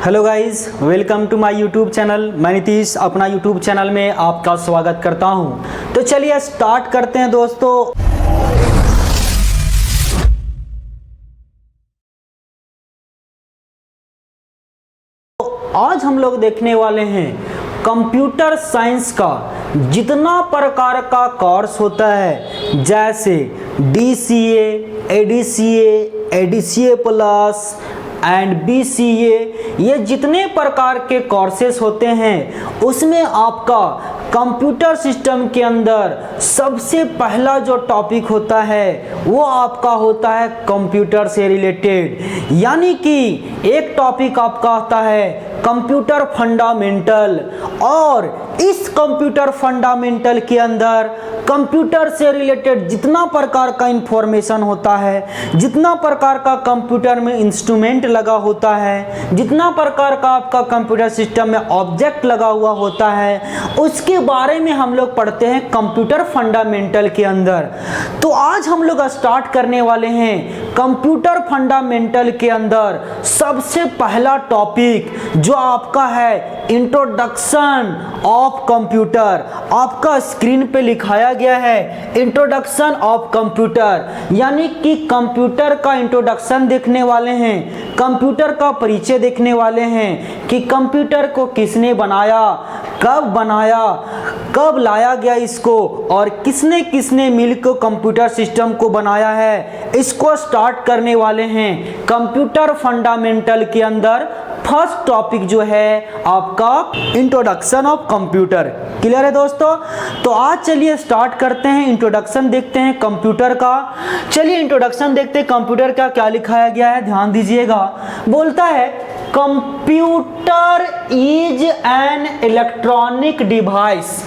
Hello guys, welcome to my YouTube channel. मैं नीतीश अपना YouTube channel में आपका स्वागत करता हूं। तो चलिए स्टार्ट करते हैं दोस्तों। आज हम लोग देखने वाले हैं कंप्यूटर साइंस का जितना प्रकार का कोर्स होता है, जैसे DCA, ADCA, ADCA plus and BCA, ये जितने प्रकार के कोर्सेस होते हैं उसमें आपका कंप्यूटर सिस्टम के अंदर सबसे पहला जो टॉपिक होता है वो आपका होता है कंप्यूटर से रिलेटेड। यानी कि एक टॉपिक आपका आता है कंप्यूटर फंडामेंटल, और इस कंप्यूटर फंडामेंटल के अंदर कंप्यूटर से रिलेटेड जितना प्रकार का इंफॉर्मेशन होता है, जितना प्रकार का कंप्यूटर में इंस्ट्रूमेंट लगा होता है, जितना प्रकार का आपका कंप्यूटर सिस्टम में ऑब्जेक्ट लगा हुआ होता है, उसके बारे में हम लोग पढ़ते हैं कंप्यूटर फंडामेंटल के अंदर। तो आज हम लोग स्टार्ट करने वाले हैं कंप्यूटर फंडामेंटल के अंदर सबसे पहला टॉपिक जो आपका है इंट्रोडक्शन ऑफ कंप्यूटर। आपका स्क्रीन पे लिखाया गया है इंट्रोडक्शन ऑफ कंप्यूटर, यानी कि कंप्यूटर का इंट्रोडक्शन देखने वाले हैं, कंप्यूटर का परिचय देखने वाले हैं कि कंप्यूटर को किसने बनाया, कब लाया गया इसको, और किसने किसने मिलकर कंप्यूटर सिस्टम को बनाया है। इसको स्टार्ट करने वाले हैं कंप्यूटर फंडामेंटल के अंदर। फर्स्ट टॉपिक जो है आपका इंट्रोडक्शन ऑफ कंप्यूटर। क्लियर है दोस्तों? तो आज चलिए स्टार्ट करते हैं, इंट्रोडक्शन देखते हैं कंप्यूटर का। चलिए इंट्रोडक्शन देखते हैं कंप्यूटर का क्या लिखाया गया है, ध्यान दीजिएगा। बोलता है computer is an electronic device.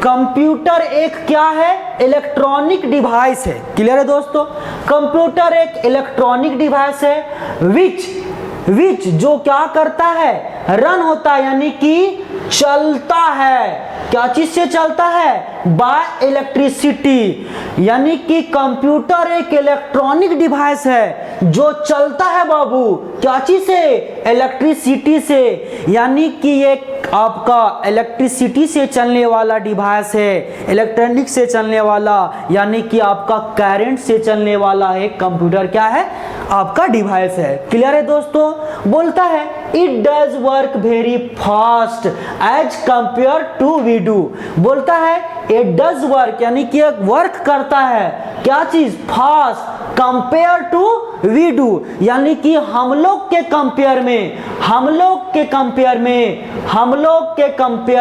Computer एक क्या है? इलेक्ट्रॉनिक डिवाइस है। क्लियर है दोस्तों? कंप्यूटर एक इलेक्ट्रॉनिक डिवाइस है विच जो क्या करता है, रन होता है, यानी कि चलता है। क्या चीज से चलता है? Bye electricity. यानी कि कंप्यूटर एक इलेक्ट्रॉनिक डिवाइस है जो चलता है बाबू, क्या चीज से? इलेक्ट्रिसिटी से। यानी कि ये आपका इलेक्ट्रिसिटी से चलने वाला डिवाइस है, इलेक्ट्रॉनिक से चलने वाला, यानी कि आपका करंट से चलने वाला है कंप्यूटर। क्या है? आपका डिवाइस है। क्लियर है दोस्तों? बोलता है it does work very fast as compare to we do. बोलता है इट डज वर्क, यानी कि वर्क करता है, क्या चीज? Fast compare to we do, यानी कि हम लोग के कंपेयर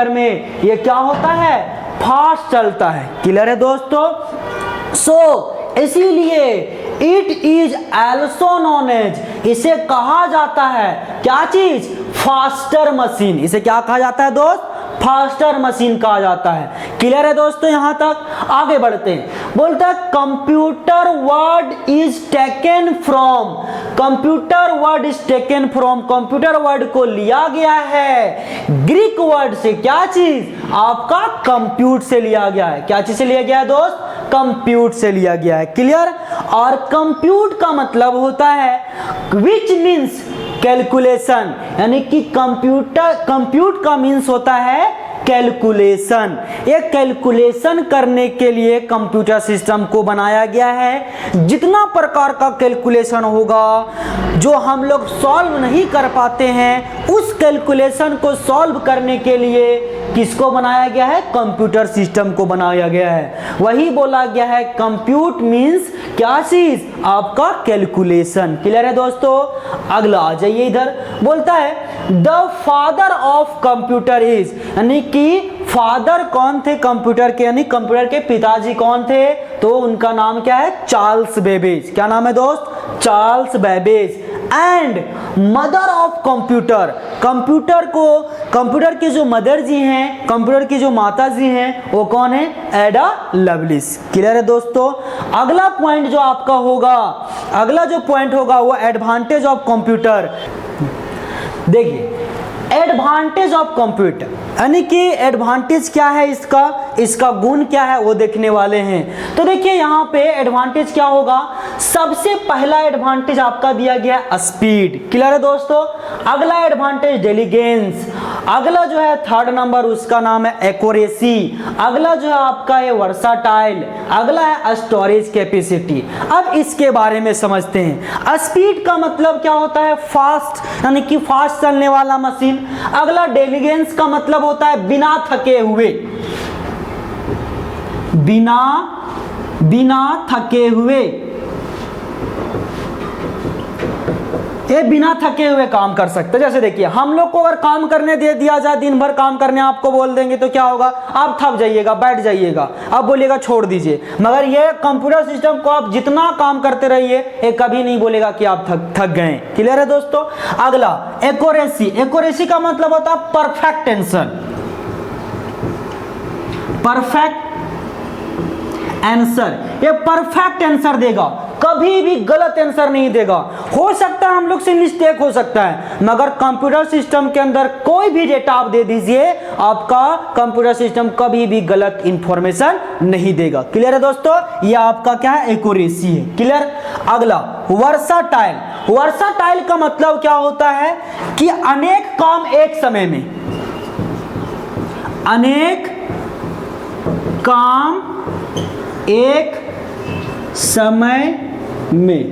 में ये क्या होता है? फास्ट चलता है। क्लियर है दोस्तों? इसीलिए it is also known as, इसे कहा जाता है क्या चीज? Faster machine. इसे क्या कहा जाता है दोस्त? फास्टर मशीन कहा जाता है। क्लियर है दोस्तों? यहां तक आगे बढ़ते हैं। बोलता है computer word is taken from, computer word is taken from, computer word को लिया गया है ग्रीक वर्ड से। क्या चीज? आपका कंप्यूट से लिया गया है। क्या चीज से लिया गया है दोस्त? कंप्यूट से लिया गया है। क्लियर? और कंप्यूट का मतलब होता है विच मीन्स कैलकुलेशन, यानी कि कंप्यूट का मीन्स होता है कैलकुलेशन। एक कैलकुलेशन करने के लिए कंप्यूटर सिस्टम को बनाया गया है। जितना प्रकार का कैलकुलेशन होगा जो हम लोग सॉल्व नहीं कर पाते हैं, उस कैलकुलेशन को सॉल्व करने के लिए किसको बनाया गया है? कंप्यूटर सिस्टम को बनाया गया है। वही बोला गया है कंप्यूट मीन्स क्या चीज? आपका कैलकुलेशन। क्लियर है दोस्तों? अगला आ जाइए इधर। बोलता है the father of computer is, यानी कि फादर कौन थे कंप्यूटर के, यानी कंप्यूटर के पिताजी कौन थे? तो उनका नाम क्या है? Charles Babbage. क्या नाम है दोस्त? Charles Babbage. And mother of computer, computer की जो मदर जी हैं, कंप्यूटर की जो माता जी हैं, वो कौन है? एडा लवलिस। क्लियर है दोस्तों? अगला पॉइंट जो आपका होगा, अगला जो पॉइंट होगा वो एडवांटेज ऑफ कंप्यूटर। देखिए एडवांटेज ऑफ कंप्यूटर, यानी कि एडवांटेज क्या है इसका गुण क्या है वो देखने वाले हैं। तो देखिए यहाँ पे एडवांटेज क्या होगा, सबसे पहला एडवांटेज आपका दिया गया है स्पीड, क्लियर है दोस्तों। अगला एडवांटेज डेलीगेंस, अगला जो है थर्ड नंबर उसका नाम है एक्यूरेसी, अगला जो है आपका है वर्साटाइल, अगला है स्टोरेज कैपेसिटी। अब इसके बारे में समझते हैं। स्पीड का मतलब क्या होता है, फास्ट, यानी कि फास्ट चलने वाला मशीन। अगला डेलीगेंस का मतलब होता है बिना थके हुए, बिना थके हुए, ये बिना थके हुए काम कर सकते हैं। जैसे देखिए हम लोग को अगर काम करने दे दिया जाए, दिन भर काम करने आपको बोल देंगे तो क्या होगा, आप थक जाइएगा, बैठ जाइएगा, आप बोलिएगा छोड़ दीजिए। मगर ये कंप्यूटर सिस्टम को आप जितना काम करते रहिए ये कभी नहीं बोलेगा कि आप थक गए। क्लियर है दोस्तों। अगला एक्यूरेसी, एक्यूरेसी का मतलब होता है परफेक्ट आंसर, परफेक्ट आंसर, ये परफेक्ट आंसर देगा, कभी भी गलत आंसर नहीं देगा। हो सकता है हम लोग से मिस्टेक हो सकता है, मगर कंप्यूटर सिस्टम के अंदर कोई भी डेटा आप दे दीजिए, आपका कंप्यूटर सिस्टम कभी भी गलत इंफॉर्मेशन नहीं देगा। क्लियर है दोस्तों, ये आपका क्या है, एक्यूरेसी है। क्लियर। अगला वर्साटाइल, वर्साटाइल का मतलब क्या होता है कि अनेक काम एक समय में, अनेक काम एक समय में,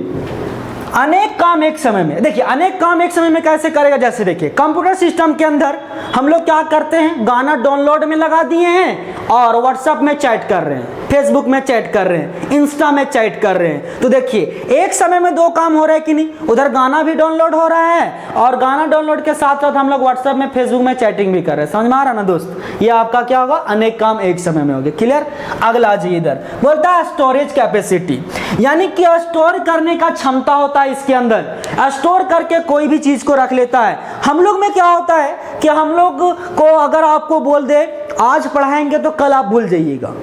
अनेक काम एक समय में। देखिए अनेक काम एक समय में कैसे करेगा, जैसे देखिए कंप्यूटर सिस्टम के अंदर हम लोग क्या करते हैं, गाना डाउनलोड में लगा दिए हैं और व्हाट्सएप में चैट कर रहे हैं, फेसबुक में चैट कर रहे हैं, इंस्टा में चैट कर रहे हैं। तो देखिए एक समय में दो काम हो रहा है कि नहीं, उधर गाना भी डाउनलोड हो रहा है और गाना डाउनलोड के साथ साथ हम लोग व्हाट्सएप में फेसबुक में चैटिंग भी कर रहे हैं। समझ में आ रहा ना दोस्त, ये आपका क्या होगा, अनेक काम एक समय में हो गया। क्लियर। अगला जी इधर बोलता है स्टोरेज कैपेसिटी, यानी कि स्टोर करने का क्षमता होता है इसके अंदर, स्टोर करके कोई भी चीज को रख लेता है। हम लोग में क्या होता है कि हम लोग को अगर आपको बोल दे आज पढ़ाएंगे तो कल आप भूल जाइएगा,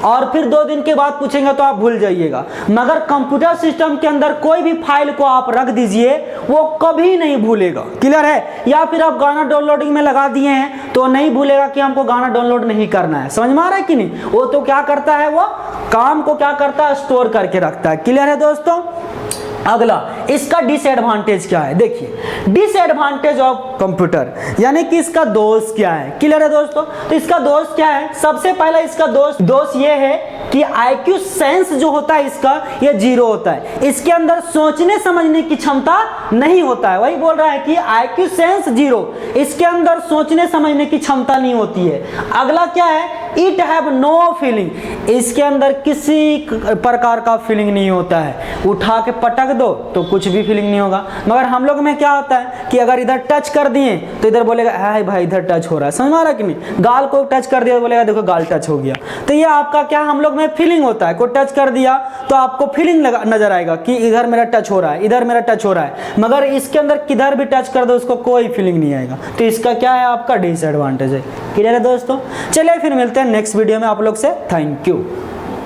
और फिर 2 दिन के बाद पूछेंगे तो आप भूल जाइएगा। मगर कंप्यूटर सिस्टम के अंदर कोई भी फाइल को आप रख दीजिए वो कभी नहीं भूलेगा। क्लियर है। या फिर आप गाना डाउनलोडिंग में लगा दिए हैं तो नहीं भूलेगा कि हमको गाना डाउनलोड नहीं करना है। समझ में आ रहा है कि नहीं, वो तो क्या करता है, वो काम को क्या करता है, स्टोर करके रखता है। क्लियर है दोस्तों। अगला इसका डिसएडवांटेज क्या है, देखिए डिसएडवांटेज ऑफ कंप्यूटर, यानी कि इसका दोष क्या है। क्लियर है दोस्तों। तो इसका दोष क्या है, सबसे पहला इसका दोष ये है कि आईक्यू सेंस जो होता है इसका, ये 0 होता है। इसके अंदर सोचने समझने की क्षमता नहीं होता है। वही बोल रहा है कि आईक्यू सेंस 0, इसके अंदर सोचने समझने की क्षमता नहीं होती है। अगला क्या है, इट हैव नो फीलिंग, इसके अंदर किसी प्रकार का फीलिंग नहीं होता है। उठा के पटक दो तो कुछ भी फीलिंग नहीं होगा। मगर हम लोग में क्या होता है कि अगर इधर टच कर दिए तो इधर बोलेगा हाय भाई इधर टच हो रहा है। समझ में आ रहा है कि नहीं। गाल को टच कर दिया तो बोलेगा देखो गाल टच हो गया। तो ये आपका क्या, हम लोग में फीलिंग होता है। कोई टच कर दिया तो आपको फीलिंग नजर आएगा कि इधर मेरा टच हो रहा है, इधर मेरा टच हो रहा है। मगर इसके अंदर किधर भी टच कर दो उसको कोई फीलिंग नहीं आएगा। तो इसका क्या है, आपका डिसएडवांटेज है। क्लियर है दोस्तों। चलिए फिर मिलते हैं नेक्स्ट वीडियो में आप लोग से। Thank you.